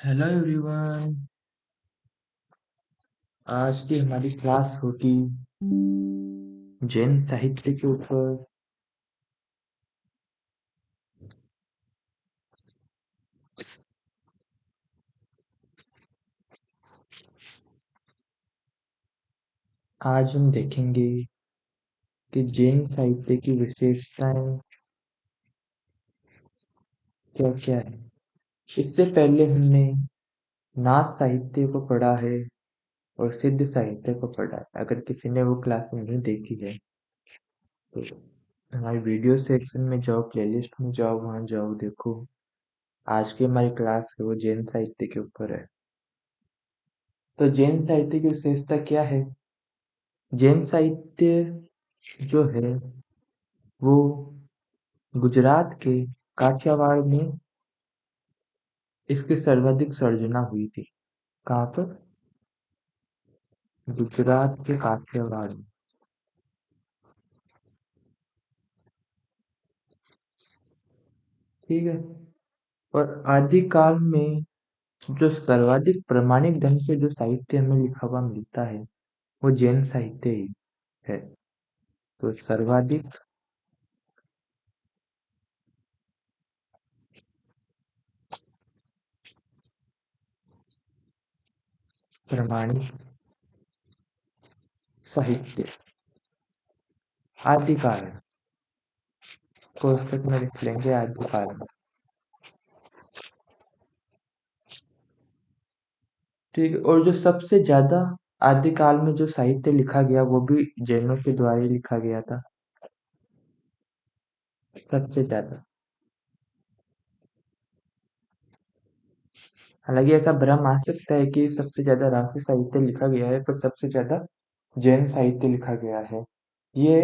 Hello everyone. आज की हमारी क्लास होगी जैन साहित्य के ऊपर। आज हम देखेंगे कि जैन साहित्य की विशेषताएं क्या क्या है। इससे पहले हमने नाथ साहित्य को पढ़ा है और सिद्ध साहित्य को पढ़ा है। अगर किसी ने वो क्लास नहीं देखी है तो हमारी वीडियो सेक्शन में जाओ, प्लेलिस्ट में जाओ, वहां जाओ, देखो। आज की हमारी क्लास है वो जैन साहित्य के ऊपर है। तो जैन साहित्य की विशेषता क्या है? जैन साहित्य जो है वो गुजरात के काठियावाड़ में इसकी सर्वाधिक सर्जना हुई थी। कहाँ पर? गुजरात के काठियावाड़ में। ठीक है। और आदिकाल में जो सर्वाधिक प्रामाणिक ढंग से जो साहित्य हमें लिखा हुआ मिलता है वो जैन साहित्य ही है। तो सर्वाधिक प्रामाणिक साहित्य आदिकाल कोष्टक में लिख लेंगे आदिकाल में। ठीक है। और जो सबसे ज्यादा आदिकाल में जो साहित्य लिखा गया वो भी जैनों के द्वारा ही लिखा गया था। सबसे ज्यादा। हालांकि ऐसा भ्रम आ सकता है कि सबसे ज्यादा राष्ट्र साहित्य लिखा गया है, पर सबसे ज्यादा जैन साहित्य लिखा गया है। ये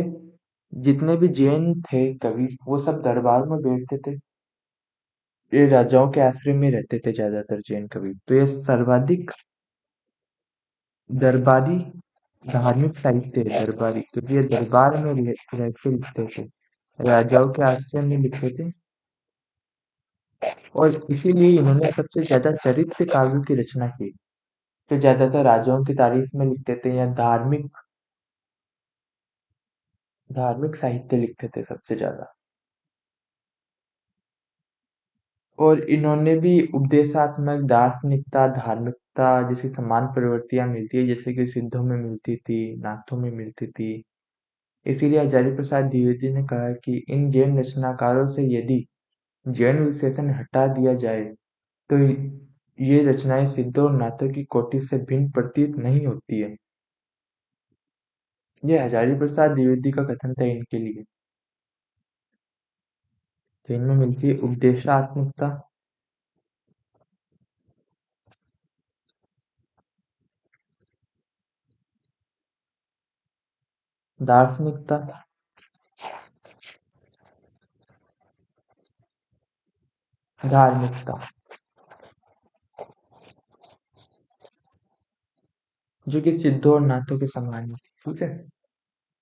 जितने भी जैन थे कवि वो सब दरबार में बैठते थे। ये राजाओं के आश्रय में रहते थे ज्यादातर जैन कवि। तो ये सर्वाधिक दरबारी धार्मिक साहित्य है। दरबारी क्योंकि ये दरबार में रह के लिखते थे, राजाओं के आश्रय में लिखते थे। और इसीलिए इन्होंने सबसे ज्यादा चरित्र काव्यों की रचना की। तो ज्यादातर राजाओं की तारीफ में लिखते थे या धार्मिक धार्मिक साहित्य लिखते थे सबसे ज्यादा। और इन्होंने भी उपदेशात्मक दार्शनिकता धार्मिकता जैसी समान प्रवृत्तियां मिलती है, जैसे कि सिद्धों में मिलती थी, नाथों में मिलती थी। इसीलिए आचार्य प्रसाद द्विवेदी ने कहा कि इन जैन रचनाकारों से यदि जैन विशेषण हटा दिया जाए तो ये रचनाएं सिद्धों और नाथों की कोटि से भिन्न प्रतीत नहीं होती है। ये आचार्य प्रसाद द्विवेदी का कथन था इनके लिए। तो इनमें मिलती है उपदेशात्मकता, दार्शनिकता, धार्मिकता, जो कि सिद्धों और नाथों के समान है। ठीक है।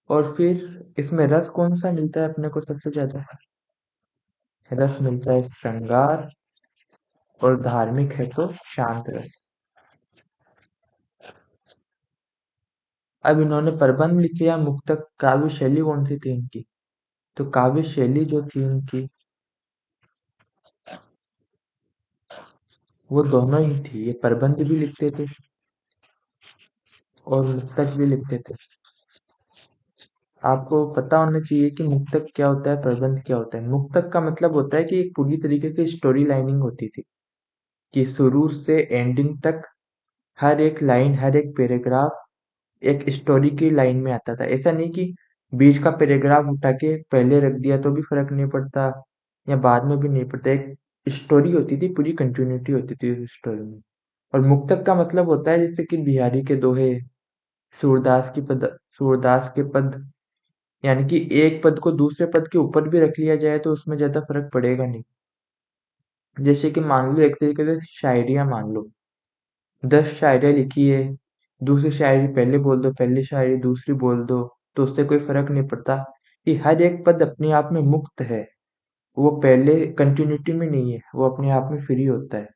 और फिर इसमें रस कौन सा मिलता है अपने को सबसे ज्यादा? रस मिलता है श्रृंगार, और धार्मिक है तो शांत रस। अब इन्होंने प्रबंध लिखे या मुक्तक, काव्य शैली कौन सी थी इनकी? तो काव्य शैली जो थी इनकी वो दोनों ही थी। ये प्रबंध भी लिखते थे और मुक्तक भी लिखते थे। आपको पता होना चाहिए कि मुक्तक क्या होता है, प्रबंध क्या होता है। मुक्तक का मतलब होता है कि एक पूरी तरीके से स्टोरी लाइनिंग होती थी, कि शुरू से एंडिंग तक हर एक लाइन, हर एक पैराग्राफ एक स्टोरी की लाइन में आता था। ऐसा नहीं कि बीच का पैराग्राफ उठा के पहले रख दिया तो भी फर्क नहीं पड़ता या बाद में भी नहीं पड़ता। एक स्टोरी होती थी, पूरी कंटिन्यूटी होती थी उस स्टोरी में। और मुक्तक का मतलब होता है जैसे कि बिहारी के दोहे, सूरदास के पद, यानी कि एक पद को दूसरे पद के ऊपर भी रख लिया जाए तो उसमें ज्यादा फर्क पड़ेगा नहीं। जैसे कि मान लो एक तरीके से शायरियां मान लो, 10 शायरियां लिखी है, दूसरी शायरी पहले बोल दो, पहली शायरी दूसरी बोल दो, तो उससे कोई फर्क नहीं पड़ता कि हर एक पद अपने आप में मुक्त है। वो पहले कंटिन्यूटी में नहीं है, वो अपने आप में फ्री होता है।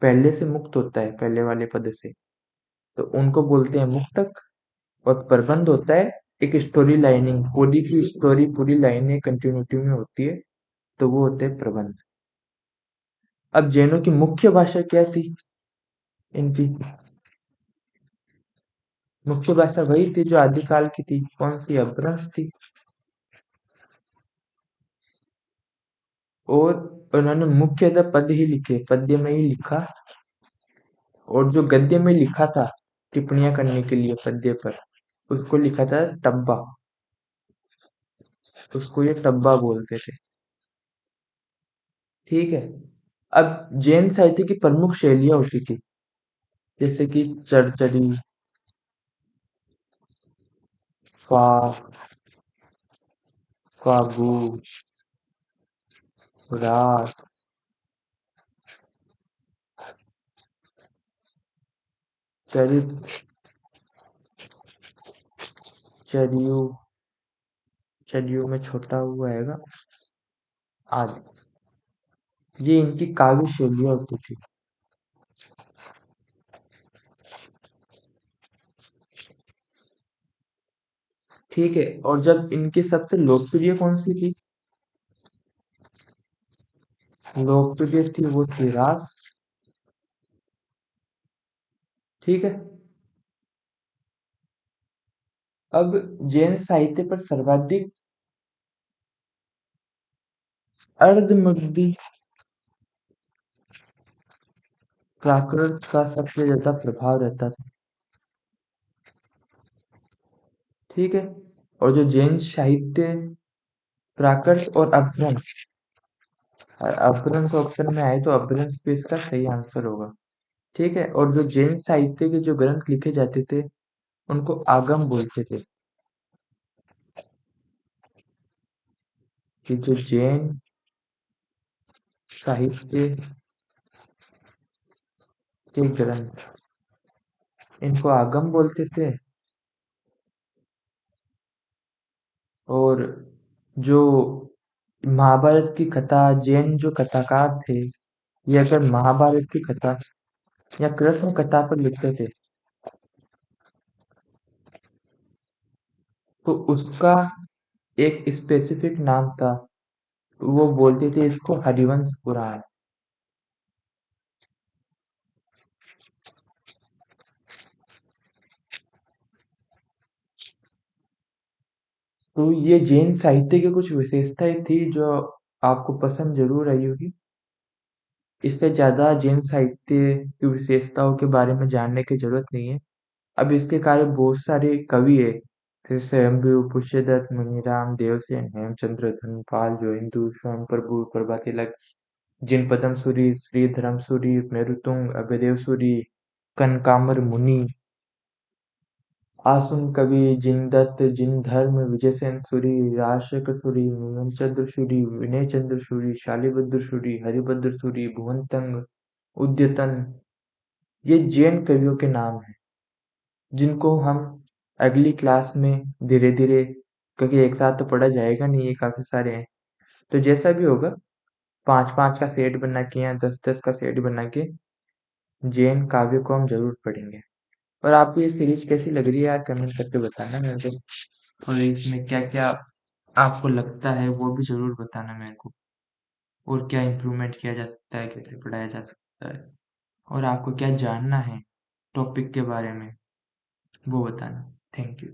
पहले से मुक्त होता है, पहले वाले पद से, तो उनको बोलते हैं मुक्तक। और प्रबंध होता है एक स्टोरी लाइनिंग, पूरी की स्टोरी, पूरी लाइनें कंटिन्यूटी में होती है, तो वो होते हैं प्रबंध। अब जैनों की मुख्य भाषा क्या थी? इनकी मुख्य भाषा वही थी जो आदिकाल की थी। कौन सी? अपभ्रंश थी। और उन्होंने मुख्यतः पद ही लिखे, पद्य में ही लिखा। और जो गद्य में लिखा था टिप्पणियां करने के लिए पद्य पर, उसको लिखा था टब्बा। उसको ये टब्बा बोलते थे। ठीक है। अब जैन साहित्य की प्रमुख शैलियां होती थी, जैसे कि चरचरी, फाग, फागु, राग, चरित, चरियु, चरियु में छोटा हुआ आएगा, आदि। ये इनकी काव्य शैलियां होती थी। ठीक है। और जब इनकी सबसे लोकप्रिय कौन सी थी? लोकप्रिय थी वो थी रास। ठीक है। अब जैन साहित्य पर सर्वाधिक अर्धमगधी प्राकृत का सबसे ज्यादा प्रभाव रहता था। ठीक है। और जो जैन साहित्य प्राकृत और अपभ्रंश, और अपभ्रंश ऑप्शन में आए तो अपभ्रंश भी इसका सही आंसर होगा। ठीक है। और जो जैन साहित्य के जो ग्रंथ लिखे जाते थे उनको आगम बोलते थे। कि जो जैन साहित्य के ग्रंथ, इनको आगम बोलते थे। और जो महाभारत की कथा, जैन जो कथाकार थे, ये अगर महाभारत की कथा या कृष्ण कथा पर लिखते थे तो उसका एक स्पेसिफिक नाम था। वो बोलते थे इसको हरिवंश पुराण। तो ये जैन साहित्य की कुछ विशेषताएं थी जो आपको पसंद जरूर आई होगी। इससे ज्यादा जैन साहित्य की विशेषताओं के बारे में जानने की जरूरत नहीं है। अब इसके कारण बहुत सारे कवि है, जैसे स्वयंभू, पुष्यदत्त, मुनिराम, देवसेन, हेमचंद्र, धर्मपाल, जोइंदु, स्वयं प्रभु, प्रभातिलक, जिनपदम सूरी, श्रीधरम सूरी, मेरुतुंग, अभयदेव सूरी, कनकामर मुनि, आसुन कवि, जिनदत्त, जिनधर्म, विजयसेन सूरी, राजशेखर सूरी, चंद्र सूरी, विनय चंद्र सूरी, शालिभद्र सूरी, हरिभद्र सूरी, भुवनतंग, उद्यतन, ये जैन कवियों के नाम हैं, जिनको हम अगली क्लास में धीरे धीरे, क्योंकि एक साथ तो पढ़ा जाएगा नहीं, ये काफी सारे हैं, तो जैसा भी होगा 5-5 का सेट बना के या 10-10 का सेट बना के जैन काव्य को हम जरूर पढ़ेंगे। और आपको ये सीरीज कैसी लग रही है यार, कमेंट करके बताना मेरे को। और इसमें क्या क्या आपको लगता है वो भी जरूर बताना मेरे को। और क्या इम्प्रूवमेंट किया जा सकता है, कैसे पढ़ाया जा सकता है, और आपको क्या जानना है टॉपिक के बारे में, वो बताना। Thank you.